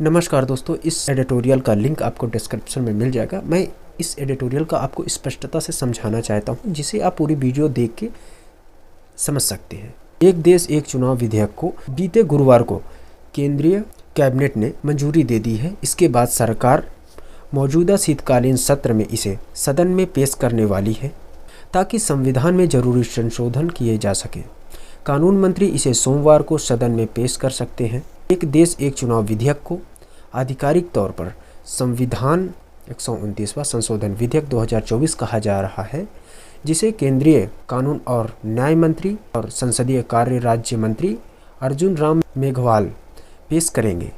नमस्कार दोस्तों, इस एडिटोरियल का लिंक आपको डिस्क्रिप्शन में मिल जाएगा। मैं इस एडिटोरियल का आपको स्पष्टता से समझाना चाहता हूं, जिसे आप पूरी वीडियो देख के समझ सकते हैं। एक देश एक चुनाव विधेयक को बीते गुरुवार को केंद्रीय कैबिनेट ने मंजूरी दे दी है। इसके बाद सरकार मौजूदा शीतकालीन सत्र में इसे सदन में पेश करने वाली है, ताकि संविधान में जरूरी संशोधन किए जा सके। कानून मंत्री इसे सोमवार को सदन में पेश कर सकते हैं। एक देश एक चुनाव विधेयक को आधिकारिक तौर पर संविधान 129वां संशोधन विधेयक 2024 कहा जा रहा है, जिसे केंद्रीय कानून और न्याय मंत्री और संसदीय कार्य राज्य मंत्री अर्जुन राम मेघवाल पेश करेंगे।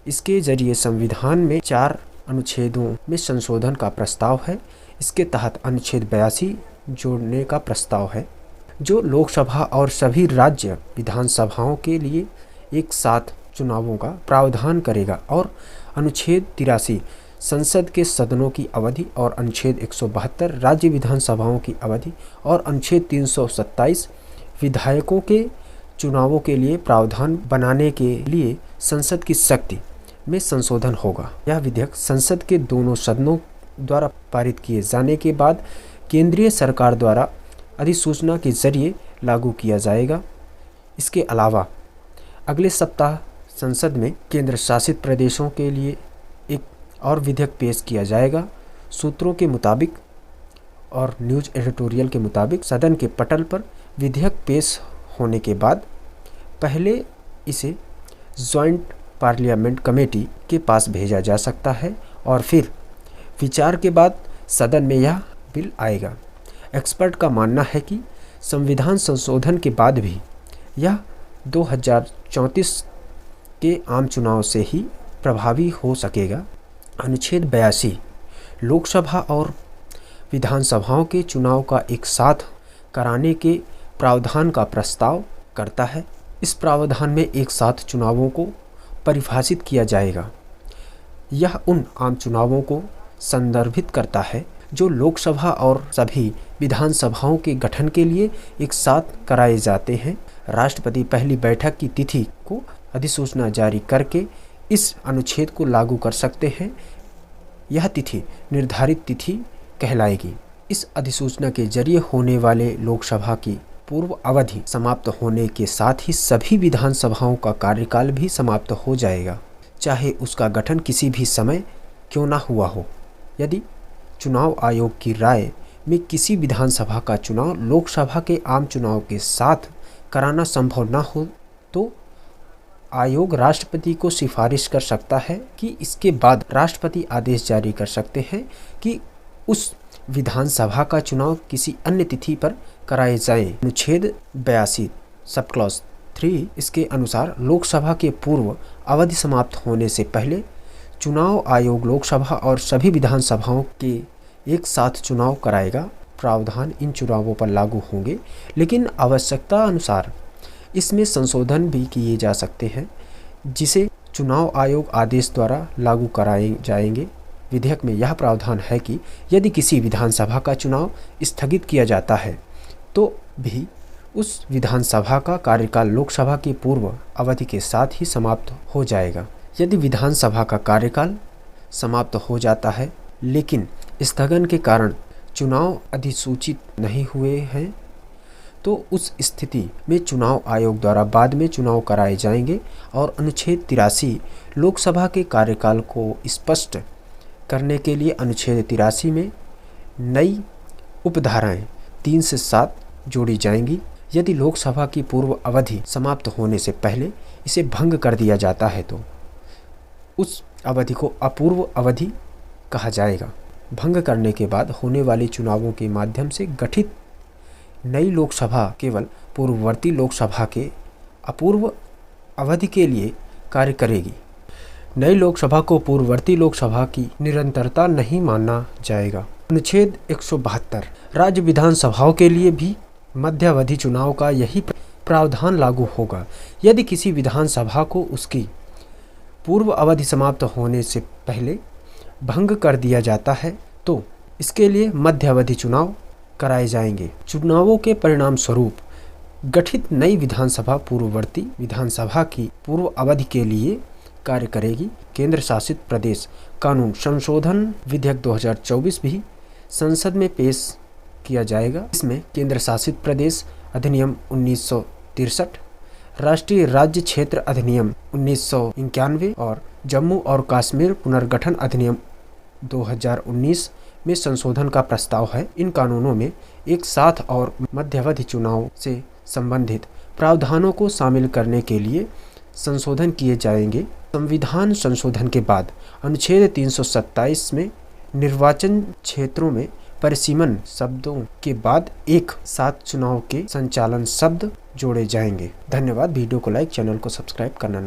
इसके जरिए संविधान में 4 अनुच्छेदों में संशोधन का प्रस्ताव है। इसके तहत अनुच्छेद 82 जोड़ने का प्रस्ताव है, जो लोकसभा और सभी राज्य विधानसभाओं के लिए एक साथ चुनावों का प्रावधान करेगा, और अनुच्छेद 83 संसद के सदनों की अवधि और अनुच्छेद 172 राज्य विधानसभाओं की अवधि और अनुच्छेद 327 विधायकों के चुनावों के लिए प्रावधान बनाने के लिए संसद की शक्ति में संशोधन होगा। यह विधेयक संसद के दोनों सदनों द्वारा पारित किए जाने के बाद केंद्रीय सरकार द्वारा अधिसूचना के जरिए लागू किया जाएगा। इसके अलावा अगले सप्ताह संसद में केंद्र शासित प्रदेशों के लिए एक और विधेयक पेश किया जाएगा। सूत्रों के मुताबिक और न्यूज़ एडिटोरियल के मुताबिक सदन के पटल पर विधेयक पेश होने के बाद पहले इसे ज्वाइंट पार्लियामेंट कमेटी के पास भेजा जा सकता है, और फिर विचार के बाद सदन में यह बिल आएगा। एक्सपर्ट का मानना है कि संविधान संशोधन के बाद भी यह 2034 के आम चुनाव से ही प्रभावी हो सकेगा। अनुच्छेद 82 लोकसभा और विधानसभाओं के चुनाव का एक साथ कराने के प्रावधान का प्रस्ताव करता है। इस प्रावधान में एक साथ चुनावों को परिभाषित किया जाएगा। यह उन आम चुनावों को संदर्भित करता है जो लोकसभा और सभी विधानसभाओं के गठन के लिए एक साथ कराए जाते हैं। राष्ट्रपति पहली बैठक की तिथि को अधिसूचना जारी करके इस अनुच्छेद को लागू कर सकते हैं। यह तिथि निर्धारित तिथि कहलाएगी। इस अधिसूचना के जरिए होने वाले लोकसभा की पूर्व अवधि समाप्त होने के साथ ही सभी विधानसभाओं का कार्यकाल भी समाप्त हो जाएगा, चाहे उसका गठन किसी भी समय क्यों ना हुआ हो। यदि चुनाव आयोग की राय में किसी विधानसभा का चुनाव लोकसभा के आम चुनाव के साथ कराना संभव न हो, तो आयोग राष्ट्रपति को सिफारिश कर सकता है कि इसके बाद राष्ट्रपति आदेश जारी कर सकते हैं कि उस विधानसभा का चुनाव किसी अन्य तिथि पर कराए जाए। अनुच्छेद 82 सब क्लॉज 3 इसके अनुसार लोकसभा के पूर्व अवधि समाप्त होने से पहले चुनाव आयोग लोकसभा और सभी विधानसभाओं के एक साथ चुनाव कराएगा। प्रावधान इन चुनावों पर लागू होंगे, लेकिन आवश्यकता अनुसार इसमें संशोधन भी किए जा सकते हैं, जिसे चुनाव आयोग आदेश द्वारा लागू कराए जाएंगे। विधेयक में यह प्रावधान है कि यदि किसी विधानसभा का चुनाव स्थगित किया जाता है, तो भी उस विधानसभा का कार्यकाल लोकसभा की पूर्व अवधि के साथ ही समाप्त हो जाएगा। यदि विधानसभा का कार्यकाल समाप्त हो जाता है, लेकिन स्थगन के कारण चुनाव अधिसूचित नहीं हुए हैं, तो उस स्थिति में चुनाव आयोग द्वारा बाद में चुनाव कराए जाएंगे। और अनुच्छेद 83 लोकसभा के कार्यकाल को स्पष्ट करने के लिए अनुच्छेद 83 में नई उपधाराएं 3 से 7 जोड़ी जाएंगी। यदि लोकसभा की पूर्व अवधि समाप्त होने से पहले इसे भंग कर दिया जाता है, तो उस अवधि को अपूर्व अवधि कहा जाएगा। भंग करने के बाद होने वाले चुनावों के माध्यम से गठित नई लोकसभा केवल पूर्ववर्ती लोकसभा के अपूर्व अवधि के लिए कार्य करेगी। नई लोकसभा को पूर्ववर्ती लोकसभा की निरंतरता नहीं माना जाएगा। अनुच्छेद 172 राज्य विधानसभाओं के लिए भी मध्यावधि चुनाव का यही प्रावधान लागू होगा। यदि किसी विधानसभा को उसकी पूर्व अवधि समाप्त होने से पहले भंग कर दिया जाता है, तो इसके लिए मध्यावधि चुनाव कराए जाएंगे। चुनावों के परिणाम स्वरूप गठित नई विधानसभा पूर्ववर्ती विधानसभा की पूर्व अवधि के लिए कार्य करेगी। केंद्र शासित प्रदेश कानून संशोधन विधेयक 2024 भी संसद में पेश किया जाएगा। इसमें केंद्र शासित प्रदेश अधिनियम 1963, राष्ट्रीय राज्य क्षेत्र अधिनियम 1991 और जम्मू और कश्मीर पुनर्गठन अधिनियम 2019 में संशोधन का प्रस्ताव है। इन कानूनों में एक साथ और मध्यावधि चुनाव से संबंधित प्रावधानों को शामिल करने के लिए संशोधन किए जाएंगे। संविधान संशोधन के बाद अनुच्छेद 327 में निर्वाचन क्षेत्रों में परिसीमन शब्दों के बाद एक साथ चुनाव के संचालन शब्द जोड़े जाएंगे। धन्यवाद। वीडियो को लाइक, चैनल को सब्सक्राइब करना ना